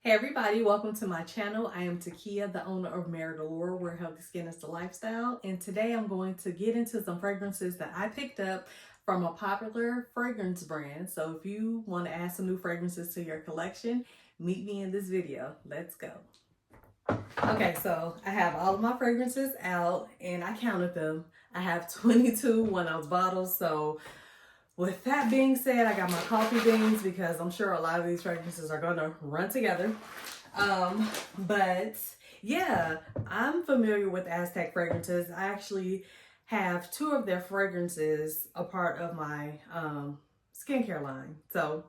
Hey everybody, welcome to my channel. I am Takia, the owner of Married Allure, where healthy skin is the lifestyle. And today I'm going to get into some fragrances that I picked up from a popular fragrance brand. So if you want to add some new fragrances to your collection, meet me in this video. Let's go. Okay, so I have all of my fragrances out and I counted them. I have 22 1-ounce bottles. So with that being said, I got my coffee beans because I'm sure a lot of these fragrances are gonna run together. But yeah, I'm familiar with Aztec Fragrances. I actually have 2 of their fragrances a part of my skincare line. So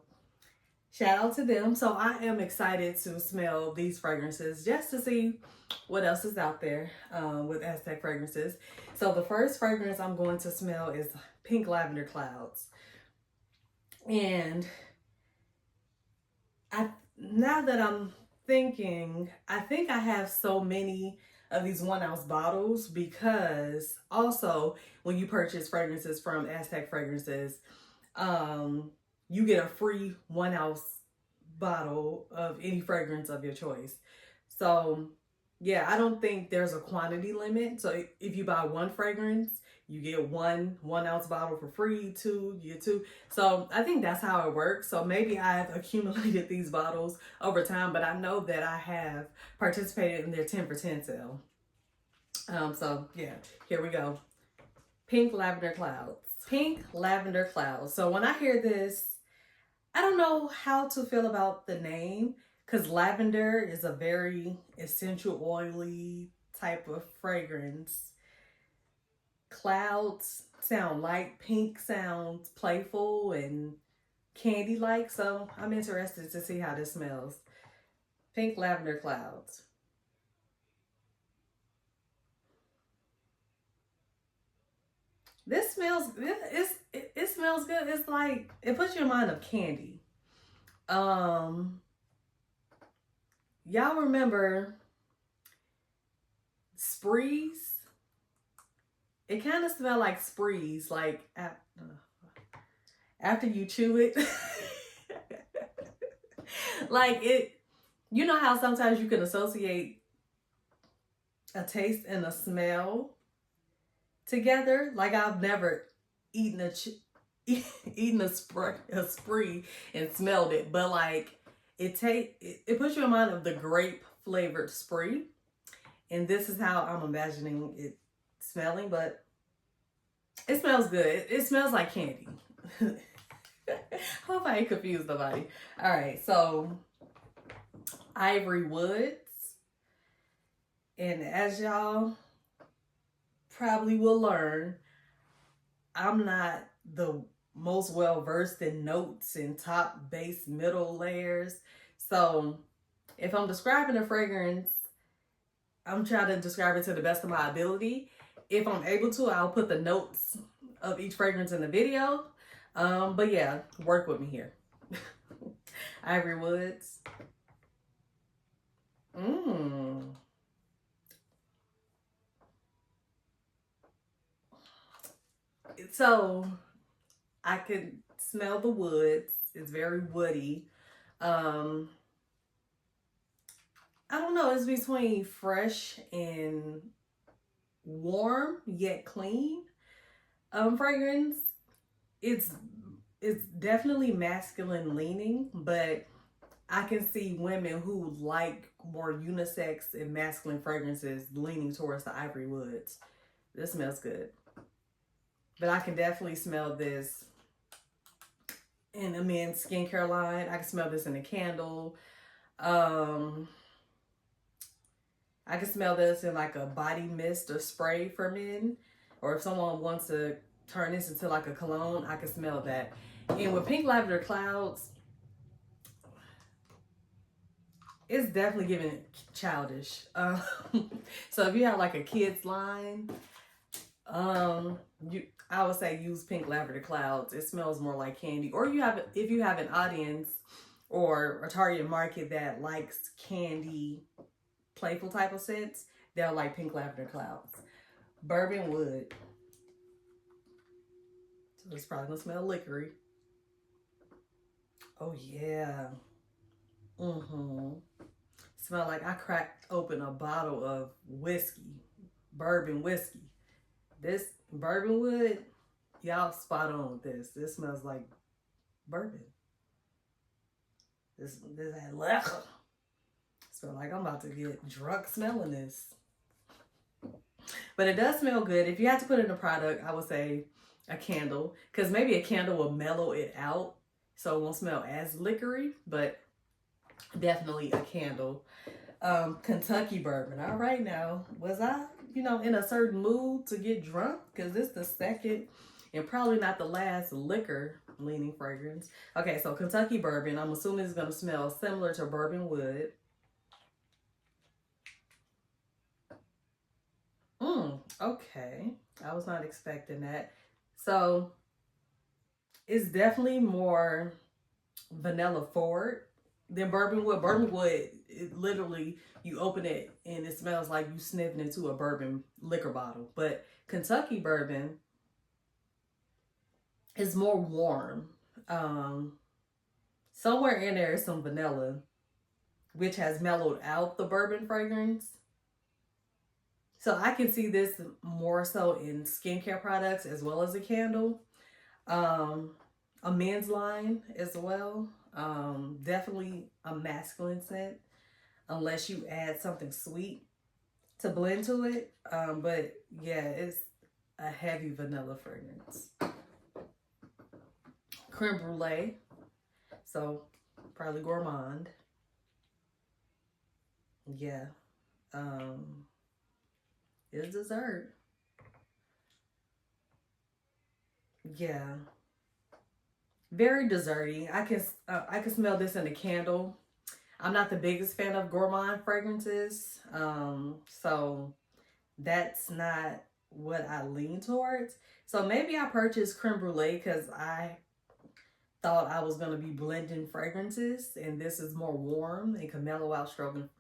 shout out to them. So I am excited to smell these fragrances just to see what else is out there with Aztec Fragrances. So the first fragrance I'm going to smell is Pink Lavender Clouds. And now that I'm thinking, I think I have so many of these 1-ounce bottles because also when you purchase fragrances from Aztec Fragrances, you get a free 1-ounce bottle of any fragrance of your choice. So yeah, I don't think there's a quantity limit. So if you buy one fragrance, you get one 1-ounce bottle for free, 2, you get 2. So I think that's how it works. So maybe I've accumulated these bottles over time, but I know that I have participated in their 10 for 10 sale. So yeah, here we go. Pink Lavender Clouds. Pink Lavender Clouds. So when I hear this, I don't know how to feel about the name because lavender is a very essential oily type of fragrance. Clouds sound light, pink sounds playful and candy-like, so I'm interested to see how this smells. Pink Lavender Clouds. This smells, it smells good. It's like, it puts you in mind of candy. Y'all remember Sprees? It kind of smells like Sprees, like after you chew it. Like it, you know how sometimes you can associate a taste and a smell together? Like I've never eaten a spree and smelled it, but like it puts you in mind of the grape flavored spree, and this is how I'm imagining it smelling, but it smells good. It smells like candy. Hope I ain't confused nobody. All right, so Ivory Woods, and as y'all probably will learn, I'm not the most well versed in notes and top, base, middle layers. So if I'm describing a fragrance, I'm trying to describe it to the best of my ability. If I'm able to, I'll put the notes of each fragrance in the video. But yeah, work with me here. Ivory Woods. So I could smell the woods. It's very woody. I don't know. It's between fresh and warm yet clean. Fragrance. It's definitely masculine leaning, but I can see women who like more unisex and masculine fragrances leaning towards the Ivory Woods. This smells good. But I can definitely smell this in a men's skincare line. I can smell this in a candle. I can smell this in like a body mist or spray for men. Or if someone wants to turn this into like a cologne, I can smell that. And with Pink Lavender Clouds, it's definitely giving childish. So if you have like a kid's line, I would say use Pink Lavender Clouds. It smells more like candy. Or if you have an audience or a target market that likes candy, playful type of scents, they'll like Pink Lavender Clouds. Bourbon Wood. So it's probably gonna smell liquory. Oh yeah. Smell like I cracked open a bottle of whiskey, bourbon whiskey. This bourbon wood, y'all spot on with this. This smells like bourbon. This had leather. Smell like I'm about to get drunk smelling this. But it does smell good. If you had to put in a product, I would say a candle, because maybe a candle will mellow it out so it won't smell as liquory, but definitely a candle. Kentucky bourbon. All right, now, was I, in a certain mood to get drunk? Because this is the second and probably not the last liquor leaning fragrance. Okay, so Kentucky bourbon, I'm assuming it's going to smell similar to bourbon wood. Okay. I was not expecting that. So it's definitely more vanilla forward than bourbon wood. Bourbon wood, it literally, you open it and it smells like you sniffing into a bourbon liquor bottle. But Kentucky bourbon is more warm. Somewhere in there is some vanilla, which has mellowed out the bourbon fragrance. So I can see this more so in skincare products as well as a candle. A men's line as well. Definitely a masculine scent, unless you add something sweet to blend to it. But yeah, it's a heavy vanilla fragrance. Creme brulee. So probably gourmand. Yeah. It's dessert. Yeah. Very desserty. I can smell this in a candle. I'm not the biggest fan of gourmand fragrances. So that's not what I lean towards. So maybe I purchased creme brulee because I thought I was going to be blending fragrances, and this is more warm and can mellow out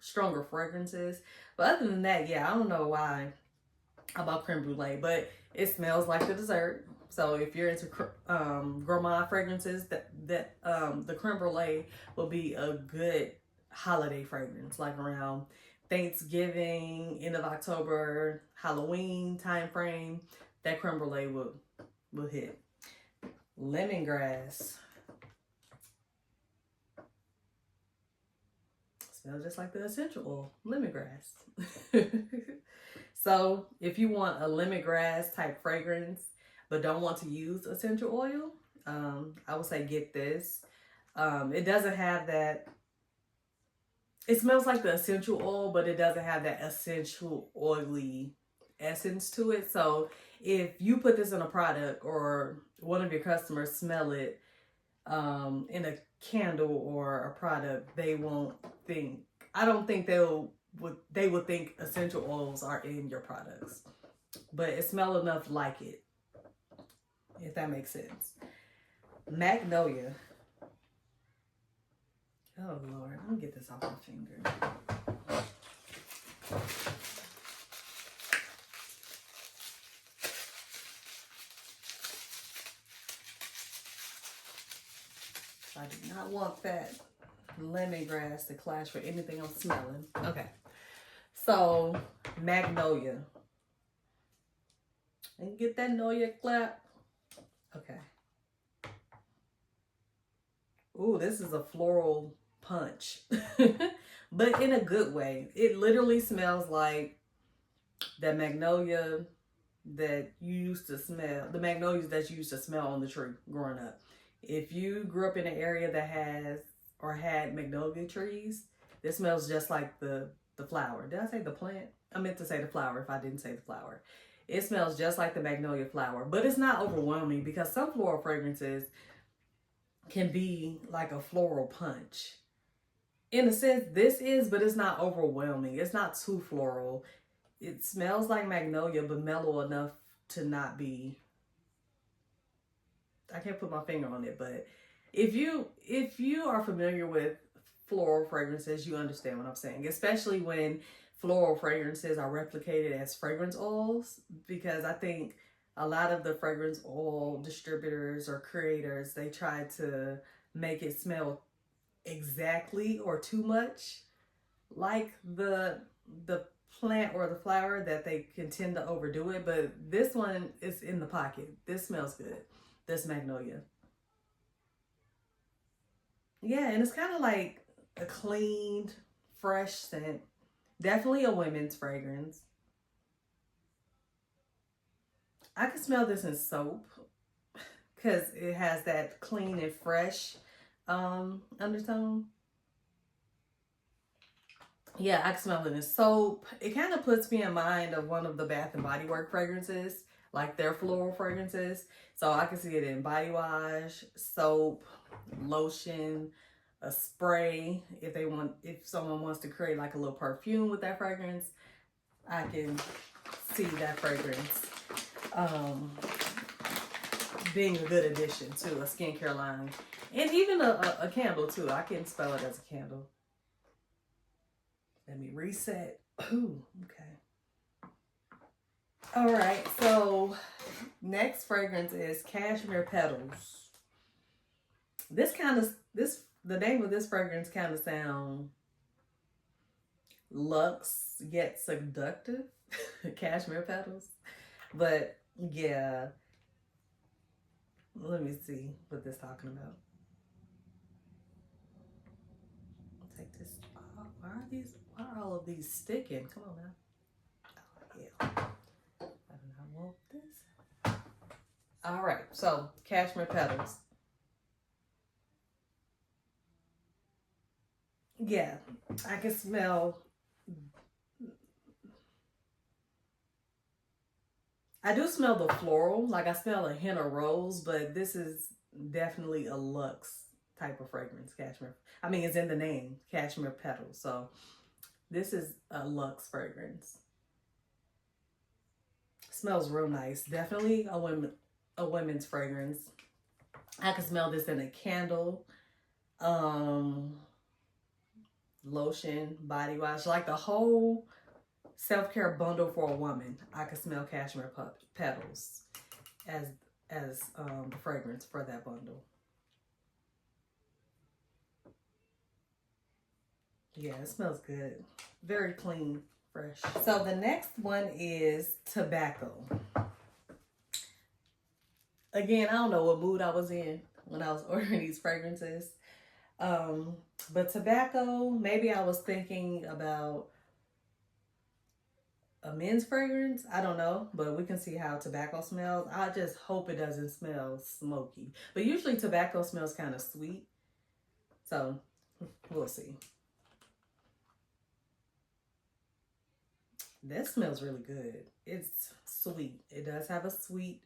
stronger fragrances. But other than that, yeah, I don't know why about creme brulee, but it smells like the dessert. So if you're into gourmand fragrances, the creme brulee will be a good holiday fragrance, like around Thanksgiving, end of October, Halloween time frame. That creme brulee will hit. Lemongrass. Smells just like the essential oil, lemongrass. So if you want a lemongrass type fragrance, but don't want to use essential oil, I would say get this. It doesn't have that, it smells like the essential oil, but it doesn't have that essential oily essence to it. So if you put this in a product or one of your customers smell it in a candle or a product, they won't think, I don't think they would think essential oils are in your products, but it smells enough like it, if that makes sense. Magnolia. Oh Lord, let me get this off my finger. I do not want that lemongrass to clash with anything I'm smelling. Okay. So, Magnolia. And get that Noya clap. Okay. Ooh, this is a floral punch. But in a good way. It literally smells like that magnolia that you used to smell, the magnolias that you used to smell on the tree growing up. If you grew up in an area that has or had magnolia trees, this smells just like the flower. Did I say the plant? I meant to say the flower if I didn't say the flower. It smells just like the magnolia flower, but it's not overwhelming because some floral fragrances can be like a floral punch. In a sense, this is, but it's not overwhelming. It's not too floral. It smells like magnolia, but mellow enough to not be, I can't put my finger on it, but if you are familiar with floral fragrances, you understand what I'm saying, especially when floral fragrances are replicated as fragrance oils, because I think a lot of the fragrance oil distributors or creators, they try to make it smell exactly or too much like the plant or the flower that they can tend to overdo it, but this one is in the pocket. This smells good. This magnolia. Yeah, and it's kind of like a clean, fresh scent. Definitely a women's fragrance. I can smell this in soap because it has that clean and fresh undertone. Yeah, I can smell it in soap. It kind of puts me in mind of one of the Bath and Body Works fragrances, like their floral fragrances. So I can see it in body wash, soap, lotion, a spray. If someone wants to create like a little perfume with that fragrance, I can see that fragrance being a good addition to a skincare line. And even a candle too. I can spell it as a candle. Let me reset. Ooh, okay. All right, so next fragrance is Cashmere Petals. The name of this fragrance kind of sound luxe yet seductive. Cashmere Petals. But yeah, let me see what this talking about. Take this off. Why are all of these sticking? Come on now. Oh, yeah. I do not want this. All right, so Cashmere Petals. Yeah, I can smell. I do smell the floral, like I smell a hint of rose, but this is definitely a luxe type of fragrance, cashmere. I mean, it's in the name, Cashmere Petals. So this is a luxe fragrance. Smells real nice. Definitely a women's fragrance. I can smell this in a candle, lotion, body wash, like the whole self-care bundle for a woman. I can smell Cashmere Petals as the fragrance for that bundle. Yeah, it smells good. Very clean, fresh. So the next one is tobacco. Again, I don't know what mood I was in when I was ordering these fragrances. But tobacco, maybe I was thinking about a men's fragrance. I don't know, but we can see how tobacco smells. I just hope it doesn't smell smoky. But usually tobacco smells kind of sweet. So we'll see. That smells really good. It's sweet. It does have a sweet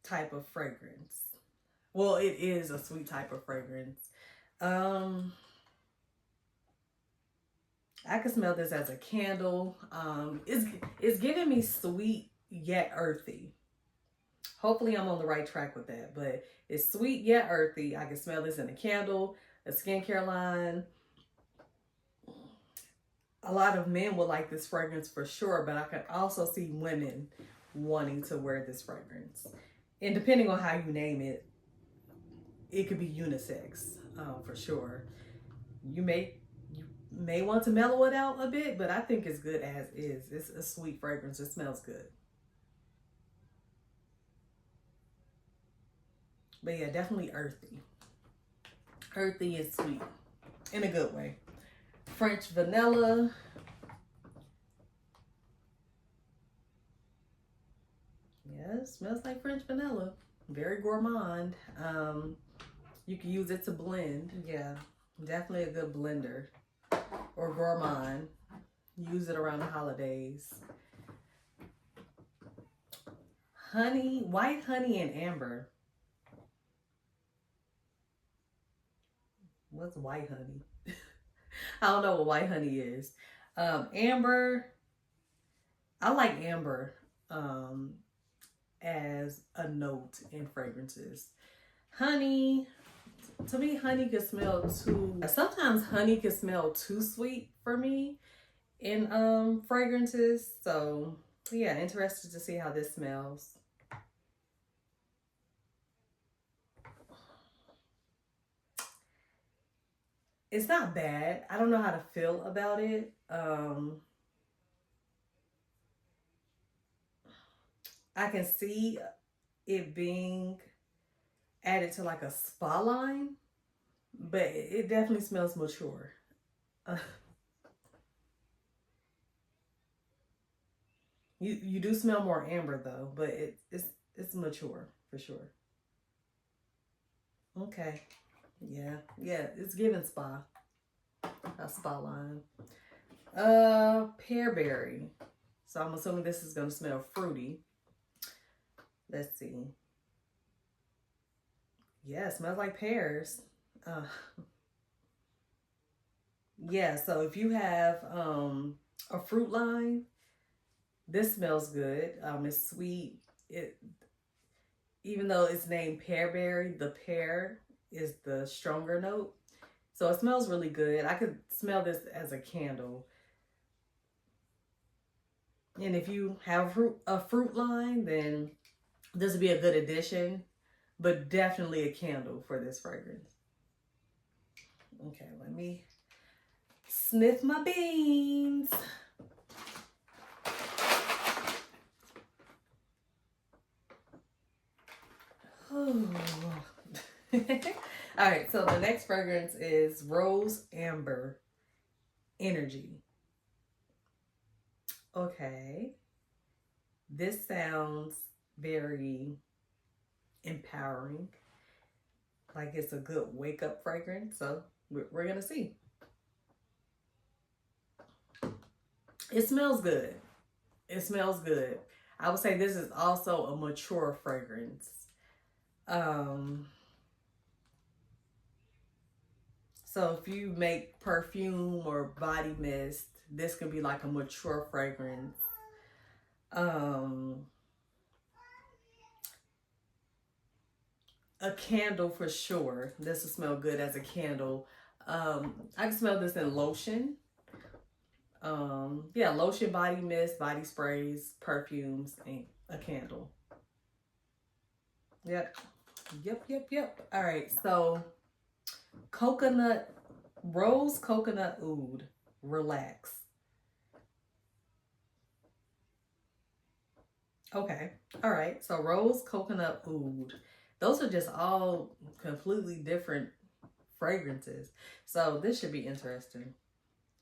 type of fragrance. Well, it is a sweet type of fragrance. I can smell this as a candle. It's giving me sweet yet earthy. Hopefully I'm on the right track with that, but it's sweet yet earthy. I can smell this in a candle, a skincare line. A lot of men will like this fragrance for sure, but I can also see women wanting to wear this fragrance. And depending on how you name it, it could be unisex for sure. You may want to mellow it out a bit, but I think it's good as is. It's a sweet fragrance. It smells good. But yeah, definitely earthy. Earthy and sweet in a good way. French vanilla. Yeah, it smells like French vanilla. Very gourmand. You can use it to blend. Yeah, definitely a good blender or gourmand. Use it around the holidays. Honey, white honey and amber. What's white honey? I don't know what white honey is. Amber, I like amber as a note in fragrances. Honey, to me, honey can smell too. Sometimes honey can smell too sweet for me in fragrances. So yeah, interested to see how this smells. It's not bad. I don't know how to feel about it. I can see it being added to like a spa line, but it definitely smells mature. Uh, you do smell more amber though, but it's mature for sure. Okay. Yeah. Yeah, it's giving a spa line. Pearberry. So I'm assuming this is gonna smell fruity. Let's see. Yeah, it smells like pears. Uh, yeah, so if you have a fruit line, this smells good. It's sweet. It Even though it's named pearberry, the pear is the stronger note. So it smells really good. I could smell this as a candle. And if you have a fruit line, then this would be a good addition, but definitely a candle for this fragrance. Okay, let me sniff my beans. Oh. All right, so the next fragrance is Rose Amber Energy. Okay, this sounds very empowering, like it's a good wake up fragrance. So we're gonna see. It smells good. It smells good. I would say this is also a mature fragrance. Um, so if you make perfume or body mist, this could be like a mature fragrance. Um, a candle for sure. This will smell good as a candle. I can smell this in lotion. Yeah, lotion, body mist, body sprays, perfumes, and a candle. Yep. Yep. All right, so coconut, rose coconut oud, relax. Okay, all right, so rose coconut oud. Those are just all completely different fragrances. So this should be interesting.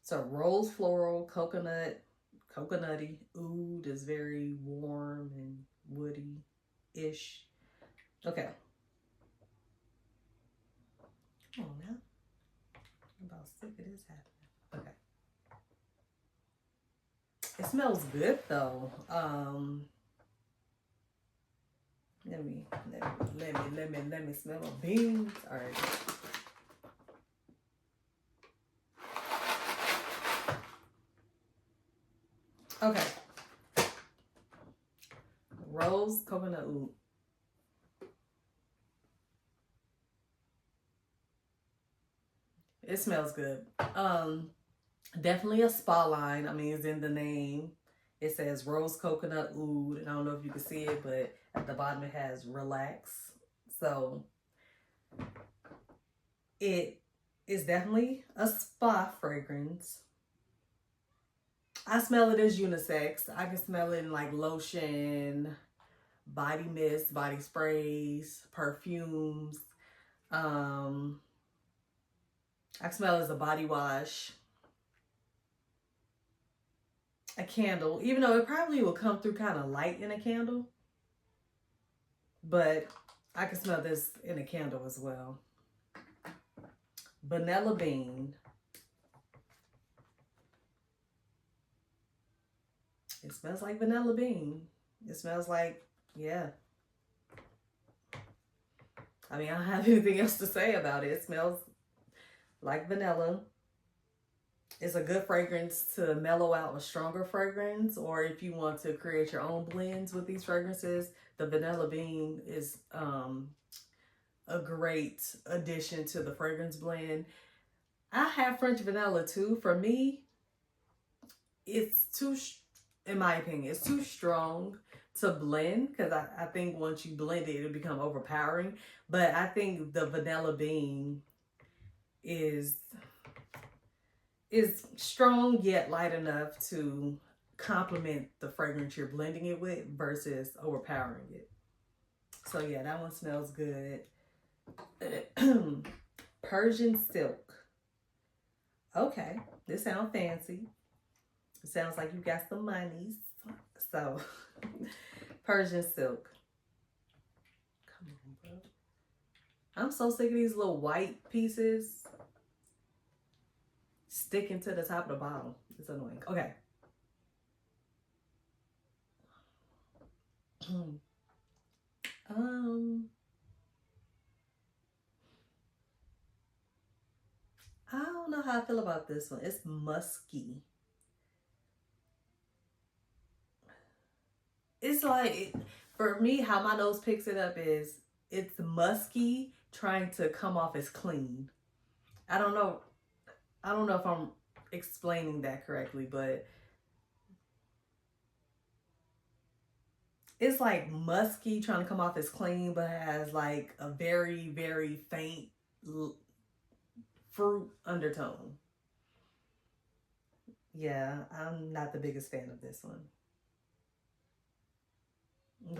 So rose floral, coconutty. Oud is very warm and woody-ish. Okay. Come on now. I'm about sick of this happening. Okay. It smells good though. Let me smell my beans. All right. Okay. Rose coconut oud. It smells good. Definitely a spa line. I mean, it's in the name. It says rose coconut oud, and I don't know if you can see it, but at the bottom it has relax. So it is definitely a spa fragrance. I smell it as unisex. I can smell it in like lotion, body mist, body sprays, perfumes. Um, I smell it as a body wash, a candle, even though it probably will come through kind of light in a candle, but I can smell this in a candle as well. Vanilla bean. It smells like vanilla bean. It smells like, yeah. I mean, I don't have anything else to say about it. It smells like vanilla. It's a good fragrance to mellow out a stronger fragrance, or if you want to create your own blends with these fragrances, the vanilla bean is a great addition to the fragrance blend. I have French vanilla too. For me, it's too, in my opinion, it's too strong to blend because I think once you blend it, it'll become overpowering. But I think the vanilla bean is is strong yet light enough to complement the fragrance you're blending it with versus overpowering it. So yeah, that one smells good. Persian silk. Okay, this sounds fancy. It sounds like you got some monies. So, Persian silk. Come on, bro. I'm so sick of these little white pieces sticking to the top of the bottle. It's annoying. Okay. I don't know how I feel about this one. It's musky. It's like, for me, how my nose picks it up is it's musky trying to come off as clean. I don't know. I don't know if I'm explaining that correctly, but it's like musky trying to come off as clean, but has like a very, very faint fruit undertone. Yeah, I'm not the biggest fan of this one.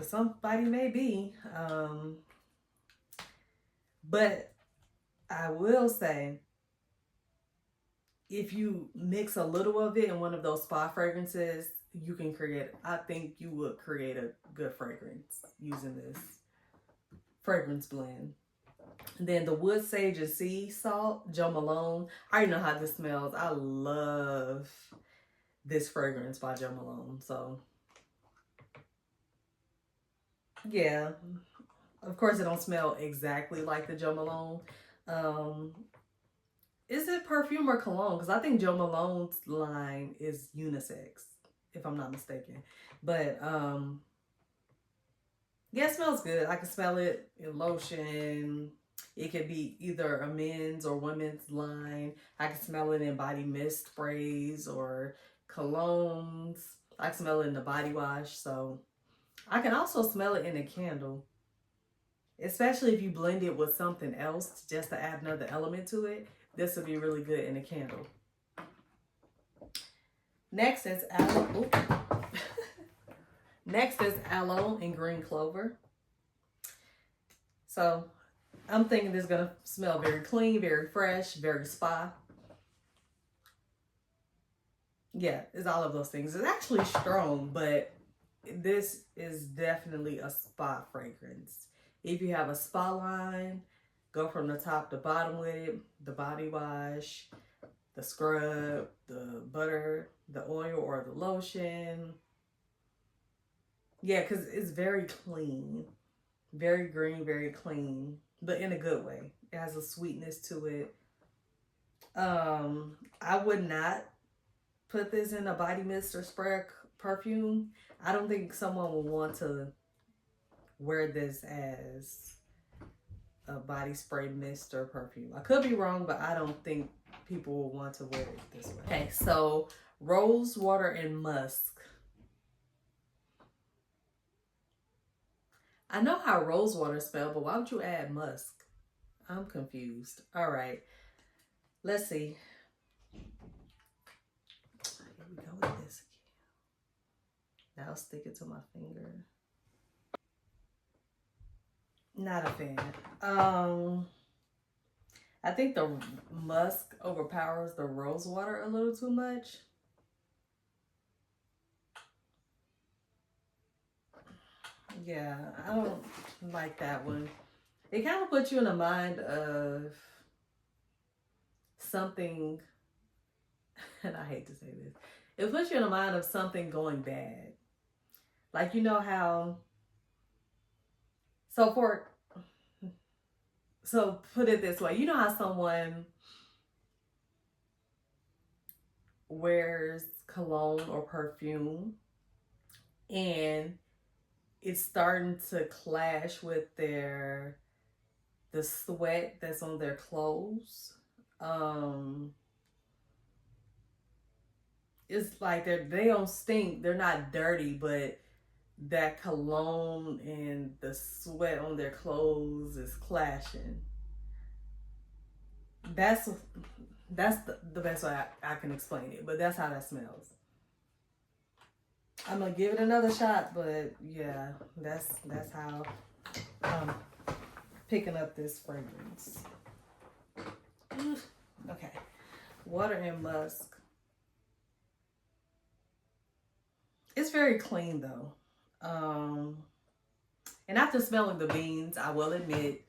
Somebody may be. But I will say, if you mix a little of it in one of those spa fragrances, you can create, I think you would create a good fragrance using this fragrance blend. And then the wood, sage, and sea salt, Jo Malone. I already know how this smells. I love this fragrance by Jo Malone. So yeah, of course it don't smell exactly like the Jo Malone. Is it perfume or cologne? Because I think Jo Malone's line is unisex, if I'm not mistaken. But yeah, it smells good. I can smell it in lotion. It could be either a men's or women's line. I can smell it in body mist sprays or colognes. I can smell it in the body wash. So I can also smell it in a candle, especially if you blend it with something else just to add another element to it. This would be really good in a candle. Next is aloe. Next is aloe and green clover. So I'm thinking this is going to smell very clean, very fresh, very spa. Yeah, it's all of those things. It's actually strong, but this is definitely a spa fragrance. If you have a spa line, go from the top to bottom with it. The body wash, the scrub, the butter, the oil, or the lotion. Yeah, because it's very clean. Very green, very clean, but in a good way. It has a sweetness to it. I would not put this in a body mist or spray perfume. I don't think someone would want to wear this as a body spray mist or perfume. I could be wrong, but I don't think people will want to wear it this way. Okay, so rose water and musk. I know how rose water smells, but why would you add musk? I'm confused. All right, let's see. Here we go with this again. Now stick it to my finger. Not a fan. I think the musk overpowers the rose water a little too much. Yeah, I don't like that one. It kind of puts you in the mind of something, and I hate to say this, it puts you in the mind of something going bad. Like, you know how, so put it this way, you know how someone wears cologne or perfume and it's starting to clash with the sweat that's on their clothes. It's like they don't stink, they're not dirty, but that cologne and the sweat on their clothes is clashing. That's That's the best way I can explain it, but that's how that smells. I'm gonna give it another shot, but yeah, that's how I'm picking up this fragrance. Okay, water and musk. It's very clean though. And after smelling the beans, I will admit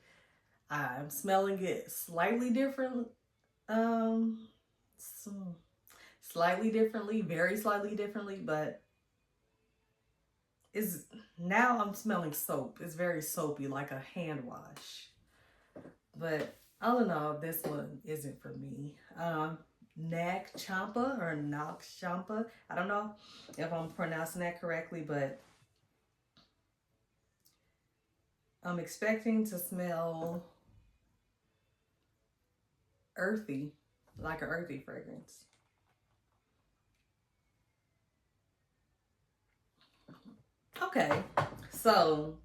I'm smelling it slightly different. So slightly differently, very slightly differently, but is now I'm smelling soap. It's very soapy, like a hand wash. But all in all, this one isn't for me. Nag Champa or Nag Champa. I don't know if I'm pronouncing that correctly, but I'm expecting to smell earthy, like an earthy fragrance. Okay, so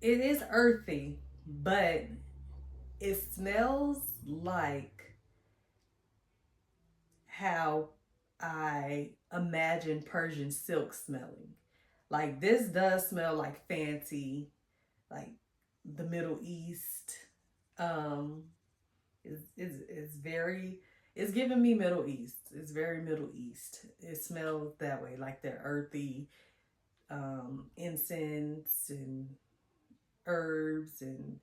it is earthy, but it smells like how I imagine Persian silk smelling. Like this does smell like fancy, like the Middle East. Um, it's very, it's giving me Middle East. It's very Middle East. It smells that way, like the earthy incense and herbs and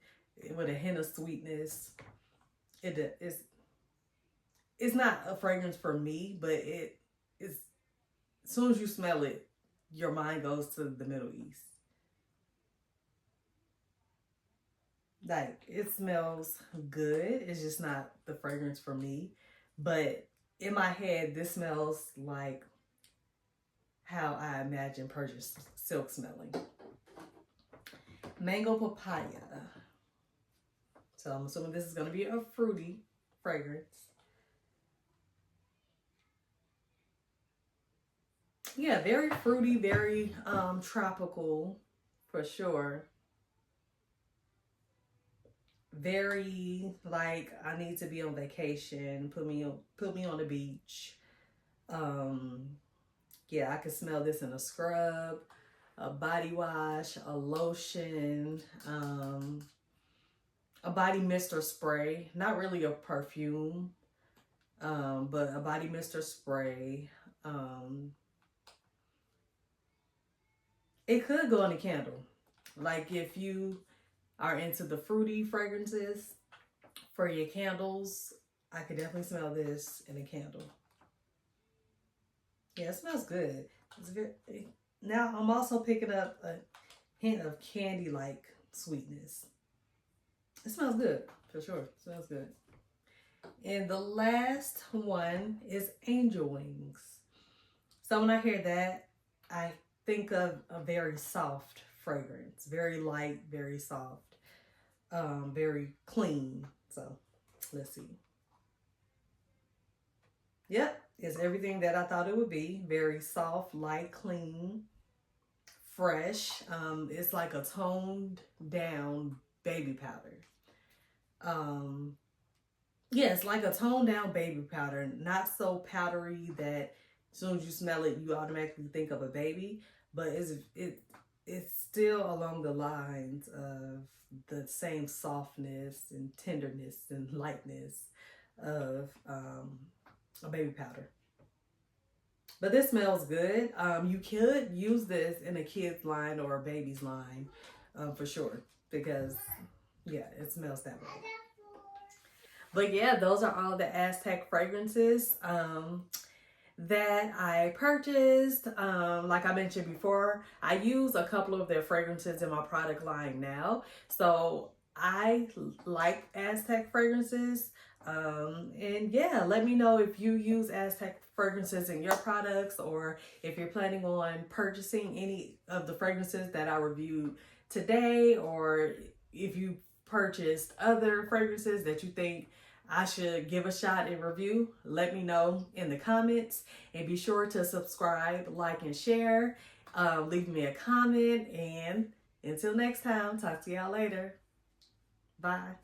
with a hint of sweetness. It's not a fragrance for me, but it is. As soon as you smell it, your mind goes to the Middle East. Like it smells good. It's just not the fragrance for me. But in my head, this smells like how I imagine Persian silk smelling. Mango papaya. So I'm assuming this is going to be a fruity fragrance. Yeah, very fruity, very tropical for sure. Very like I need to be on vacation. Put me on the beach. Yeah, I can smell this in a scrub, a body wash, a lotion, a body mist or spray. Not really a perfume, but a body mist or spray. It could go in a candle. Like if you are into the fruity fragrances for your candles, I could definitely smell this in a candle. Yeah, it smells good. It's very, now I'm also picking up a hint of candy-like sweetness. It smells good, for sure. It smells good. And the last one is angel wings. So when I hear that, I think of a very soft fragrance. Very light, very soft, very clean. So let's see. Yep, it's everything that I thought it would be. Very soft, light, clean, fresh. It's like a toned down baby powder. Yeah, it's like a toned down baby powder. Not so powdery that as soon as you smell it, you automatically think of a baby. But it's still along the lines of the same softness and tenderness and lightness of a baby powder. But this smells good. You could use this in a kid's line or a baby's line for sure. Because, yeah, it smells that way. But yeah, those are all the Aztec fragrances that I purchased. Like I mentioned before, I use a couple of their fragrances in my product line now. So I like Aztec fragrances. And yeah, let me know if you use Aztec fragrances in your products or if you're planning on purchasing any of the fragrances that I reviewed today, or if you purchased other fragrances that you think I should give a shot and review. Let me know in the comments, and be sure to subscribe, like, and share. Leave me a comment, and until next time, talk to y'all later. Bye.